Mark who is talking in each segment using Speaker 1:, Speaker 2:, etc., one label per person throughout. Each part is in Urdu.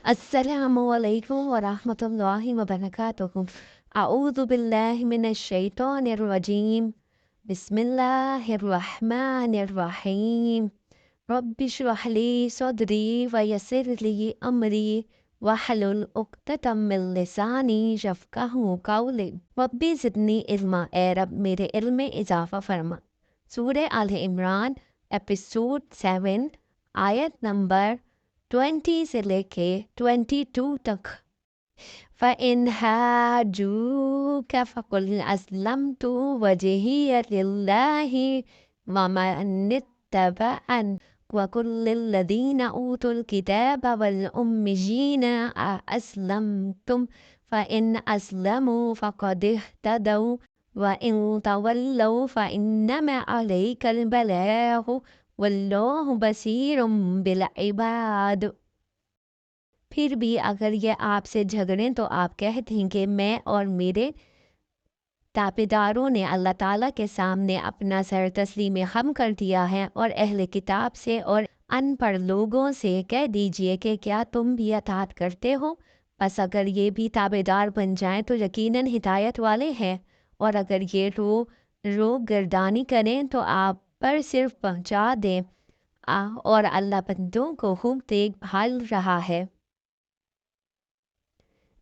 Speaker 1: السلام علیکم ورحمۃ اللہ وبرکاتہ۔ اعوذ باللہ من الشیطان الرجیم، بسم اللہ الرحمن الرحیم۔ رب اشرح لی صدری ویسر لی امری واحلل عقدۃ من لسانی یفقہوا قولی۔ ربی زدنی علما، اے رب میرے علم میں اضافہ فرما۔ سورہ آل عمران ایپیسوڈ 7 آیت نمبر 20 سے لے کے 22 تک۔ فَإِنْ حَاجُّوكَ فَقُلْ أَسْلَمْتُ وَجْهِيَ لِلَّهِ وَمَنِ اتَّبَعَنِ وَقُلْ لِلَّذِينَ أُوتُوا الْكِتَابَ وَالْأُمِّيِّينَ أَأَسْلَمْتُمْ فَإِنْ أَسْلَمُوا فَقَدِ اهْتَدَوْا وَإِنْ تَوَلَّوْا فَإِنَّمَا عَلَيْكَ الْبَلَاغُ واللہ بصیر بالعباد۔ پھر بھی اگر یہ آپ سے جھگڑیں تو آپ کہہ دیں کہ میں اور میرے تابعداروں نے اللہ تعالیٰ کے سامنے اپنا سر تسلیم خم کر دیا ہے، اور اہل کتاب سے اور ان پڑھ لوگوں سے کہہ دیجئے کہ کیا تم بھی اطاعت کرتے ہو؟ بس اگر یہ بھی تابعدار بن جائیں تو یقیناً ہدایت والے ہیں، اور اگر یہ رو گردانی کریں تو آپ پر صرف پہنچا دیں، اور اللہ بندوں کو خوب دیکھ بھال رہا ہے۔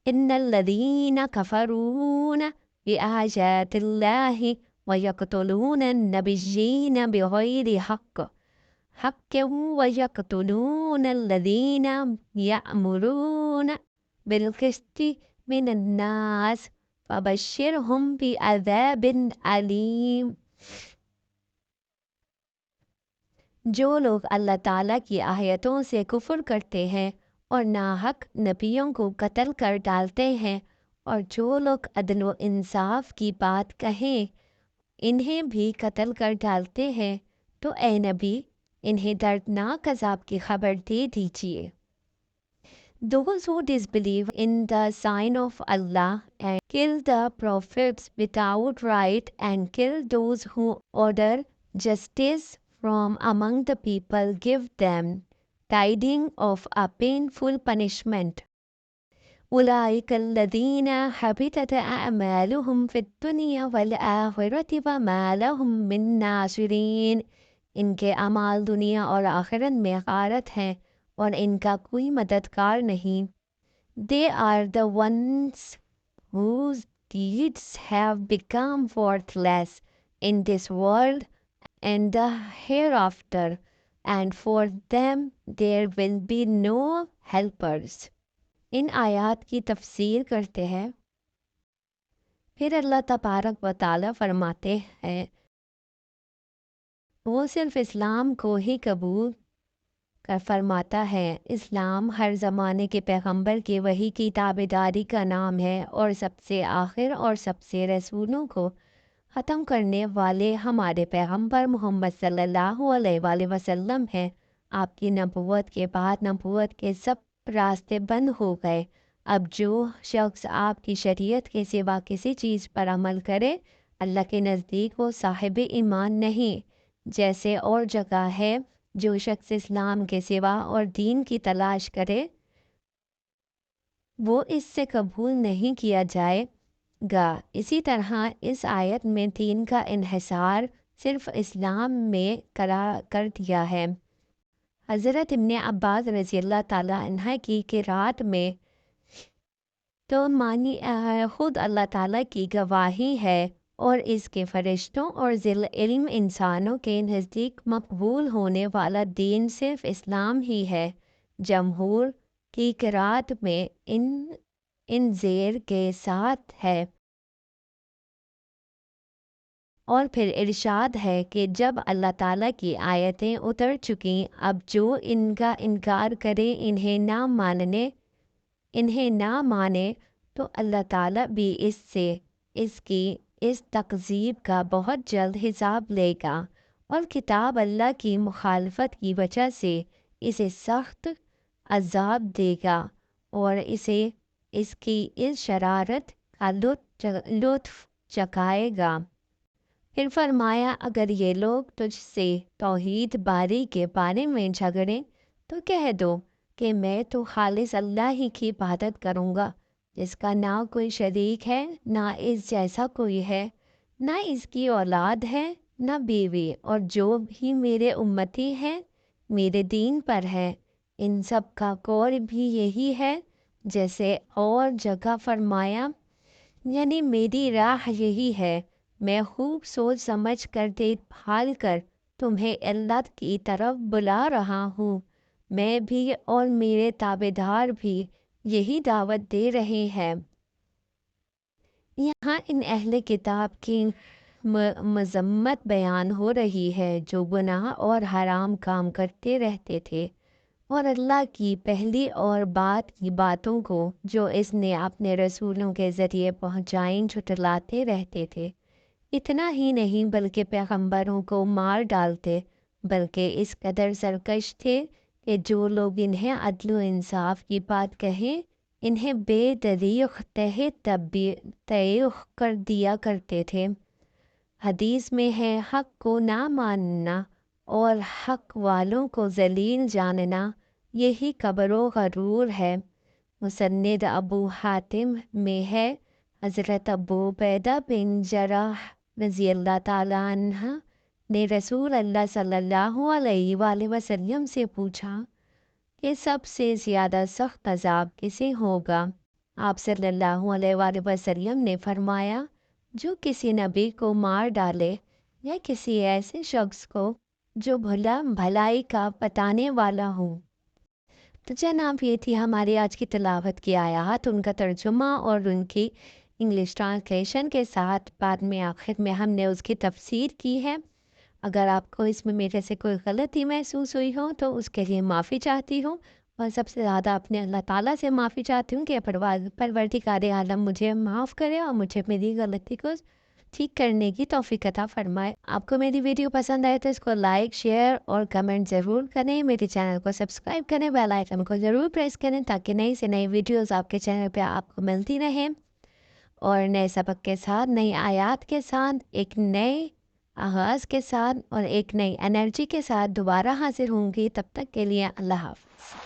Speaker 1: ان الذین کفرون بآیات اللہ ویقتلون النبیین بغیر حق ویقتلون الذین یأمرون بالقسط من الناس فبشرہم بعذاب علیم۔ جو لوگ اللہ تعالیٰ کی آیتوں سے کفر کرتے ہیں اور ناحق نبیوں کو قتل کر ڈالتے ہیں، اور جو لوگ عدل و انصاف کی بات کہیں انہیں بھی قتل کر ڈالتے ہیں، تو اے نبی انہیں دردناک عذاب کی خبر دے دیجیے۔ Those who disbelieve in the sign of Allah and kill the prophets without right and kill those who order justice from among the people, give them tidings of a painful punishment. أولئك الذين حبطت أعمالهم في الدنيا والآخرة وما لهم من ناصرين۔ ان کے اعمال دنیا اور آخرت میں غارت ہیں اور ان کا کوئی مددگار نہیں۔ They are the ones whose deeds have become worthless in this world and the hereafter, and for them there will be no helpers۔ ان آیات کی تفسیر کرتے ہیں۔ پھر اللہ تبارک و تعالیٰ فرماتے ہیں وہ صرف اسلام کو ہی قبول کر فرماتا ہے۔ اسلام ہر زمانے کے پیغمبر کی وحی کی تابعداری کا نام ہے، اور سب سے آخر اور سب سے رسولوں کو ختم کرنے والے ہمارے پیغمبر محمد صلی اللہ علیہ وآلہ وسلم ہیں۔ آپ کی نبوت کے بعد نبوت کے سب راستے بند ہو گئے۔ اب جو شخص آپ کی شریعت کے سوا کسی چیز پر عمل کرے اللہ کے نزدیک وہ صاحب ایمان نہیں۔ جیسے اور جگہ ہے جو شخص اسلام کے سوا اور دین کی تلاش کرے وہ اس سے قبول نہیں کیا جائے گا۔ اسی طرح اس آیت میں دین کا انحصار صرف اسلام میں کر دیا ہے۔ حضرت ابن عباس رضی اللہ تعالیٰ عنہ کی قرات میں تو معنی خود اللہ تعالیٰ کی گواہی ہے اور اس کے فرشتوں اور ذی العلم انسانوں کے نزدیک مقبول ہونے والا دین صرف اسلام ہی ہے۔ جمہور کی قرات میں ان زیر کے ساتھ ہے، اور پھر ارشاد ہے کہ جب اللہ تعالیٰ کی آیتیں اتر چکیں اب جو ان کا انکار کرے انہیں نہ مانے تو اللہ تعالیٰ بھی اس کی اس تکذیب کا بہت جلد حساب لے گا، اور کتاب اللہ کی مخالفت کی وجہ سے اسے سخت عذاب دے گا اور اسے اس کی اس شرارت کا لطف چکھائے گا۔ پھر فرمایا اگر یہ لوگ تجھ سے توحید باری کے بارے میں جھگڑیں تو کہہ دو کہ میں تو خالص اللہ ہی کی عبادت کروں گا، جس کا نہ کوئی شریک ہے، نہ اس جیسا کوئی ہے، نہ اس کی اولاد ہے، نہ بیوی، اور جو بھی میرے امتی ہیں، میرے دین پر ہے، ان سب کا قول بھی یہی ہے، جیسے اور جگہ فرمایا، یعنی میری راہ یہی ہے، میں خوب سوچ سمجھ کر دیکھ بھال کر تمہیں اللہ کی طرف بلا رہا ہوں۔ میں بھی اور میرے تابعدار بھی یہی دعوت دے رہے ہیں۔ یہاں ان اہل کتاب کی مذمت بیان ہو رہی ہے جو گناہ اور حرام کام کرتے رہتے تھے، اور اللہ کی پہلی اور بعد کی باتوں کو جو اس نے اپنے رسولوں کے ذریعے پہنچائیں جھٹلاتے رہتے تھے۔ اتنا ہی نہیں بلکہ پیغمبروں کو مار ڈالتے، بلکہ اس قدر سرکش تھے کہ جو لوگ انہیں عدل و انصاف کی بات کہیں، انہیں بے دریغ تیغ کر دیا کرتے تھے۔ حدیث میں ہے، حق کو نہ ماننا اور حق والوں کو ذلیل جاننا یہی کبر و غرور ہے۔ مسند ابو حاتم میں ہے، حضرت ابو عبیدہ بن جراح رضی اللہ تعالیٰ عنہ نے رسول اللہ صلی اللہ علیہ وآلہ وسلم سے پوچھا کہ سب سے زیادہ سخت عذاب کسے ہوگا؟ آپ صلی اللہ علیہ وآلہ وسلم نے فرمایا، جو کسی نبی کو مار ڈالے یا کسی ایسے شخص کو جو بھلائی کا بتانے والا ہو۔ تو جناب یہ تھی ہماری آج کی تلاوت کی آیات، ان کا ترجمہ اور ان کی انگلش ٹرانسلیشن کے ساتھ بعد میں آخر میں ہم نے اس کی تفسیر کی ہے۔ اگر آپ کو اس میں میرے سے کوئی غلطی محسوس ہوئی ہو تو اس کے لیے معافی چاہتی ہوں، اور سب سے زیادہ اپنے اللہ تعالیٰ سے معافی چاہتی ہوں کہ پروردگار عالم مجھے معاف کرے اور مجھے میری غلطی کو ٹھیک کرنے کی توفیق عطا فرمائے۔ آپ کو میری ویڈیو پسند آئے تو اس کو لائک، شیئر اور کمنٹ ضرور کریں۔ میرے چینل کو سبسکرائب کریں، بیل آئیکن کو ضرور پریس کریں تاکہ نئی سے نئی ویڈیوز آپ کے چینل پہ آپ کو ملتی رہیں، اور نئے سبق کے ساتھ، نئی آیات کے ساتھ، ایک نئے آغاز کے ساتھ اور ایک نئی انرجی کے ساتھ دوبارہ حاضر ہوں گی۔ تب تک کے لیے اللہ حافظ۔